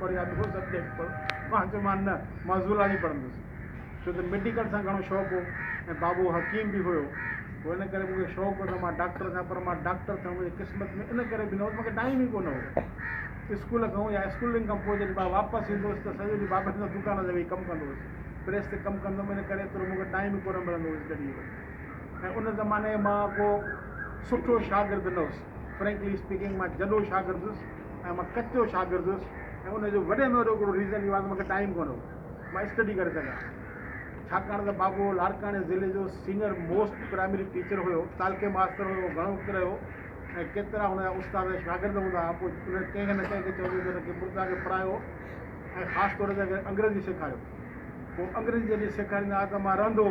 पढ़ या ॿियो सब्जेक्ट पढ़। मां चयोमांसि न, मां ज़ूलॉजी पढ़ंदुसि, छो त मेडिकल सां घणो शौक़ु हो ऐं बाबू हकीम बि हुयो। पोइ इन करे मूंखे शौक़ु हो त मां डॉक्टर सां, पर मां डॉक्टर थियण मुंहिंजी क़िस्मत में इन करे बि न हो, मूंखे टाइम ई कोन हो स्कूल खां या स्कूलिंग खां पोइ जॾहिं मां वापसि ईंदो हुउसि त सॼो ॾींहुं बाबा जे दुकान ते वेही कमु कंदो हुउसि, प्रेस ते कमु कंदुमि, इन करे एतिरो मूंखे टाइम ई कोन मिलंदो हुओ स्टडीअ में। ऐं उन ज़माने मां को सुठो शागिर्दु न हुउसि, फ्रेंकली स्पीकिंग मां जॾो शागिर्दु हुउसि ऐं मां कचो शागिर्दु हुउसि। ऐं उनजो वॾे में वॾो हिकिड़ो रीज़न इहो आहे त मूंखे टाइम कोन हो मां स्टडी करे सघां, छाकाणि त बाबू लाड़काणे ज़िले जो सीनियर मोस्ट प्राइमरी टीचर हुयो, तालके मास्टर हुयो, घणो वक़्तु रहियो ऐं केतिरा हुनजा उस्ताद शागिर्द हूंदा हुआ। पोइ उन कंहिंखे न कंहिंखे चवंदो हुनखे मुर्दा खे पढ़ायो ऐं ख़ासि तौर ते अंग्रेजी सेखारियो। पोइ अंग्रेजी जॾहिं सेखारींदा हुआ त मां रहंदो,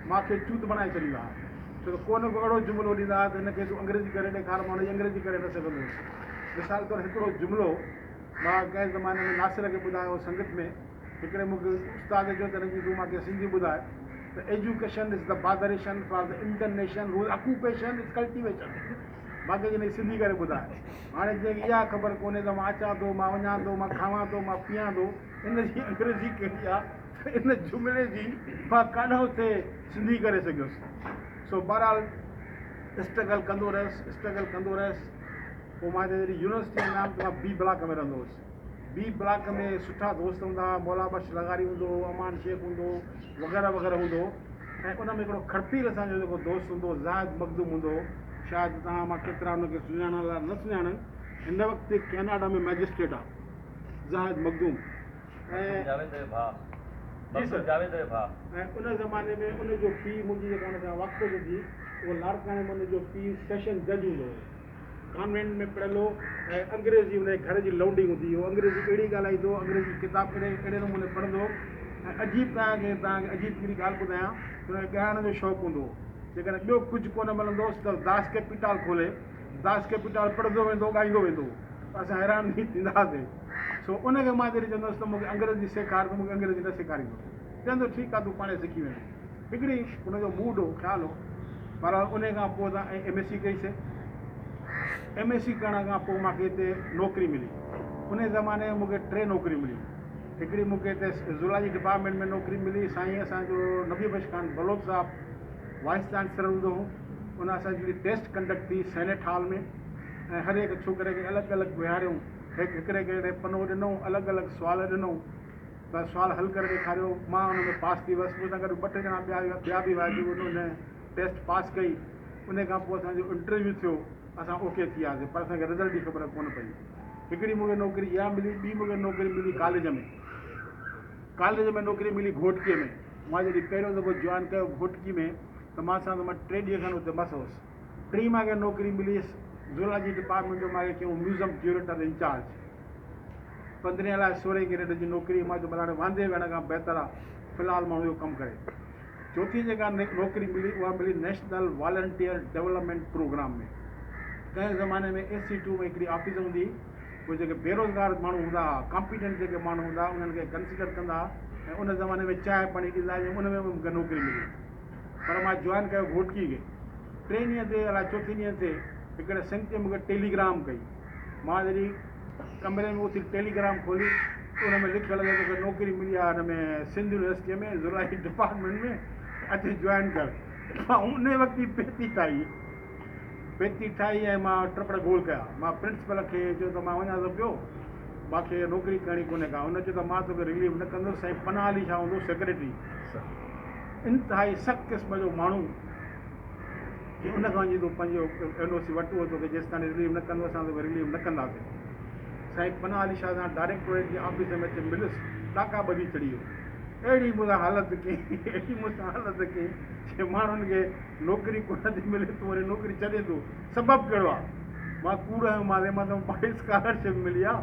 मूंखे चूत बणाए छॾींदा हुआ, छो त को न को अहिड़ो जुमिलो ॾींदा हुआ त हिनखे तूं अंग्रेजी करे ॾेखार, मां हुनजी अंग्रेजी करे न सघंदो हुयुसि। मिसाल तौरु हिकिड़ो जुमिलो मां कंहिं ज़माने में नासिर खे ॿुधायो संगत में, हिकिड़े मूंखे उस्ताद चयो त हिनजी तूं मूंखे सिंधी ॿुधाए त education is the federation for the Indian nation, rule occupation is cultivation. मूंखे जॾहिं सिंधी करे ॿुधाए, हाणे जंहिंखे इहा ख़बर कोन्हे त मां अचां थो, मां वञा थो, मां खावां थो, मां पीआं थो, इन जी अंग्रेजी कहिड़ी आहे, इन जुमिले जी मां काॾों हुते सिंधी करे सघियुसि। सो बहरहाल स्ट्रगल कंदो रहियुसि। पोइ मां जॾहिं यूनिवर्सिटी में आयुमि त मां बी ब्लॉक में रहंदो हुउसि। बी ब्लॉक में सुठा दोस्त हूंदा हुआ, मौला बख्श लगारी हूंदो हो, अमान शेख हूंदो हो, वग़ैरह वग़ैरह हूंदो हो। ऐं उन में हिकिड़ो खड़पीर असांजो जेको दोस्त हूंदो हो, ज़ाहिद मखदूम हूंदो हो, शायदि तव्हां मां केतिरा हुनखे सुञाणण लाइ न सुञाणनि, हिन वक़्तु कैनेडा में मैजिस्ट्रेट आहे ज़ाहिद मखदूम। ऐं उन ज़माने में उनजो पीउ मुंहिंजी जेका हुन सां वक़्तु हुई, उहो लाड़काणे में उनजो पीउ सेशन जज हूंदो हो, कॉन्वेंट में पढ़ियल हो ऐं अंग्रेजी हुनजे घर जी लौंडी हूंदी हुई, अंग्रेजी अहिड़ी ॻाल्हाईंदो, अंग्रेजी किताब अहिड़े नमूने पढ़ंदो। ऐं अजीब तव्हांखे अजीब कहिड़ी ॻाल्हि ॿुधायां, हुनखे ॻाइण जो शौक़ु हूंदो हो। जेकॾहिं ॿियो कुझु कोन मिलंदो हुउसि त दास कैपिटल खोले, दास कैपिटल पढ़ंदो वेंदो, ॻाईंदो वेंदो, असां हैरान थी थींदा हुआसीं। सो उनखे मां जॾहिं चवंदुसि त मूंखे अंग्रेजी सेखार, त मूंखे अंग्रेजी न सेखारींदो, चवंदो ठीकु आहे तूं पाणे सिखी वेंदो। हिकिड़ी हुनजो मूड हो, ख़्यालु हो। पर उन खां पोइ असां MSc कईसीं। MSc करण खां पोइ मूंखे हिते नौकिरी मिली। उन ज़माने में मूंखे 3 नौकिरी मिलियूं। हिकिड़ी मूंखे हिते ज़ूलॉजी डिपार्टमेंट में नौकिरी मिली, साईं असांजो नबी बख्श खान बलोच साहब वाइस चांसलर हूंदो हो, उन असांजी टेस्ट कंडक्ट थी सेनेट हॉल में, ऐं हर हिकु छोकिरे खे अलॻि अलॻि विहारियूं, हिकिड़े खे पनो ॾिनऊं, अलॻि अलॻि सुवाल ॾिनऊं, त सुवाल हल करे ॾेखारियो, मां हुन में पास थी वियुसि। मूंसां गॾु 2-3 ॼणा ॿिया बि हुआ जेको हुन टेस्ट पास कई। उन खां पोइ असांजो इंटरव्यू थियो, असां ओके थी वियासीं, पर असांखे रिज़ल्ट जी ख़बर कोन पई। हिकिड़ी मूंखे नौकिरी इहा मिली, ॿी मूंखे नौकिरी मिली कॉलेज में नौकिरी मिली घोटकीअ में। मां जॾहिं पहिरियों दफ़ो जॉइन कयो घोटकी में, त मां 3 ॾींहं खनि हुते बस हुउसि। 3 मूंखे नौकिरी मिली ज़ूलॉजी डिपार्टमेंट जो, मूंखे चयूं म्यूज़ियम क्यूरेटर इंचार्ज, 15/16 कैरेट जी नौकिरी। मां चयो भला वांदे वेहण खां बहितर आहे फ़िलहालु माण्हू इहो कमु करे। 4थी जेका नौकिरी मिली, उहा मिली नेशनल वॉलंटियर डेवलपमेंट प्रोग्राम में। कंहिं ज़माने में AC2 में हिकिड़ी ऑफिस हूंदी, उहे जेके बेरोज़गार माण्हू हूंदा हुआ, कॉम्पिटेंट जेके माण्हू हूंदा, उन्हनि खे कंसिडर कंदा, ऐं उन ज़माने में चांहि पाणी ॾींदा, उन में बि मूंखे नौकिरी मिली। पर मां जॉइन कयो घोटकी खे। 3 ॾींहं ते अलाए 4थे ॾींहं ते हिकिड़े संत मूंखे टेलीग्राम कई। मां जॾहिं कमरे में उथी टेलीग्राम खोली, उन में लिखियलु हुयो मूंखे नौकिरी मिली आहे हिन में सिंध यूनिवर्सिटीअ में ज़ूलॉजी डिपार्टमेंट में, अची जॉइन कर। मां उन वक़्तु ई पेती ठाही ऐं मां टपड़ गोल कया। मां प्रिंसिपल खे चयो त मां वञा थो पियो, मूंखे नौकिरी करणी कोन्हे का। हुन चयो त मां तोखे रिलीव न कंदुसि। साईं पनाह अली शाह हूंदो सेक्रेटरी, इंतिहाई सख़्तु क़िस्म जो माण्हू, उन खां वञी तूं पंहिंजो NOC वठो, तोखे जेसि ताईं रिलीव न कंदो असां तोखे रिलीव न कंदासीं। साईं पनाह अली शाह सां डायरेक्टोरेट जे ऑफिस में अची मिलुसि, ॾाका ॿधी चढ़ी वियो। अहिड़ी मूंसां हालति कई कि माण्हुनि खे नौकिरी कोन थी मिले, तूं वरी नौकिरी छॾे थो, सबबु कहिड़ो आहे? मां कूड़ आहियो, मां स्कॉलरशिप मिली आहे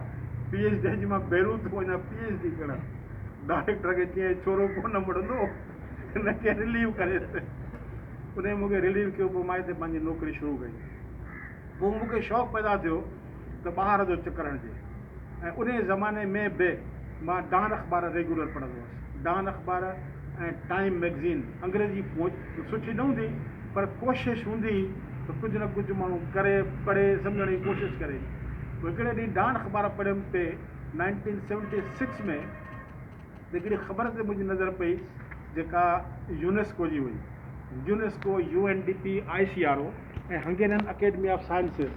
PhD जी, मां बेरूत थो वञा PhD करणु। डायरेक्टर खे चई छोरो कोन मुड़ंदो, हिनखे रिलीव करेसि। उन मूंखे रिलीव कयो। पोइ मां हिते पंहिंजी नौकिरी शुरू कई। पोइ मूंखे शौक़ु पैदा थियो त ॿाहिरि जो चकर हणिजे, ऐं उन ज़माने में बि मां डॉन अख़बार रेगुलर पढ़ंदो हुउसि। डॉन अख़बार ऐं टाइम मैगज़ीन। अंग्रेजी पहुच सुठी न हूंदी, पर कोशिशि हूंदी त कुझु न कुझु माण्हू करे, पढ़े, सम्झण जी कोशिशि करे। हिकिड़े ॾींहुं डॉन अख़बार पढ़ियुमि ते 1976 में हिकिड़ी ख़बर ते मुंहिंजी नज़र पई जेका यूनेस्को जी हुई। यूनेस्को, UNDP, ICRO ऐं हंगेरियन अकेडमी ऑफ साइंसिस